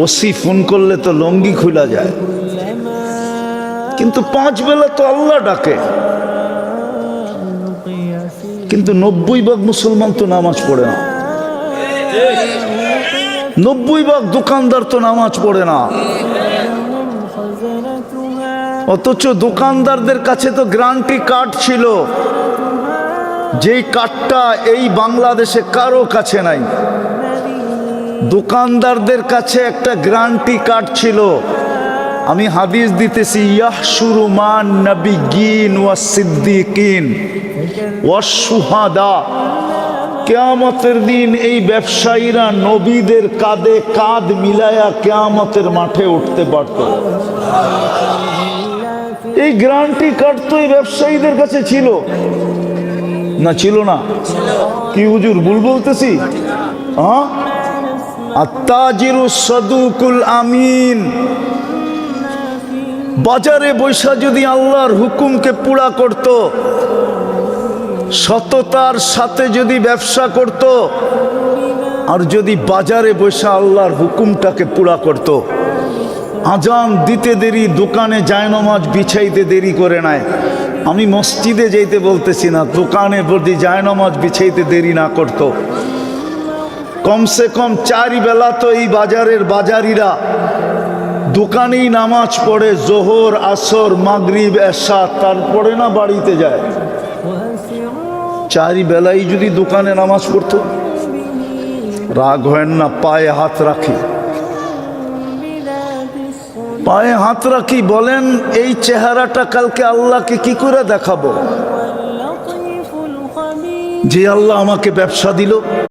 OC phone করলে তো লঙ্গি খোলা যায়, কিন্তু 5 বেলা তো আল্লাহ ডাকে। কিন্তু 90% মুসলমান তো নামাজ পড়ে না, 90% দোকানদার তো নামাজ পড়ে না। অথচ দোকানদারদের কাছে তো গ্যারান্টি কার্ড ছিল, যেই কার্ডটা এই বাংলাদেশে কারো কাছে নাই। দোকানদারদের কাছে একটা গ্যারান্টি কার্ড ছিল। আমি হাদিস দিতেছি, ইয়াহশুরু মান নাবিয়্যিন ওয়াস সিদ্দিকিন ওয়াস শুহাদা। কিয়ামতের দিন এই ব্যবসায়ীরা নবীদের কাঁধে কাঁধ মিলায়া কিয়ামতের মাঠে উঠতে পারত। এই গ্যারান্টি কার্ড তো এই ব্যবসায়ীদের কাছে ছিল না? ছিল না? কি হুজুর ভুল বলতেছি? হ্যাঁ, আত্তাজিরু সাদুকুল আমিন। বাজারে বৈশা যদি আল্লাহর হুকুমকে পুরা করত, সততার সাথে যদি ব্যবসা করত, আর যদি বাজারে বৈশা আল্লাহর হুকুমটাকে পুরা করত, আজান দিতে দেরি, দোকানে জায়নামাজ বিছাইতে দেরি করে নাই। আমি মসজিদে যেতে বলতেছি না, দোকানে যদি জায়নামাজ বিছাইতে দেরি না করত, কমসে কম 4 বেলা তো এই বাজারের বাজারিরা দোকানেই নামাজ পড়ে, জোহর, আসর, মাগরিব, এশা, তারপরে না বাড়িতে যায়। 4 বেলাই যদি দোকানে নামাজ পড়তো, রাগ হয় না? পায়ে হাত রাখি, পায়ে হাত রাখি। বলেন এই চেহারাটা কালকে আল্লাহকে কি করে দেখাবো যে আল্লাহ আমাকে ব্যবসা দিল?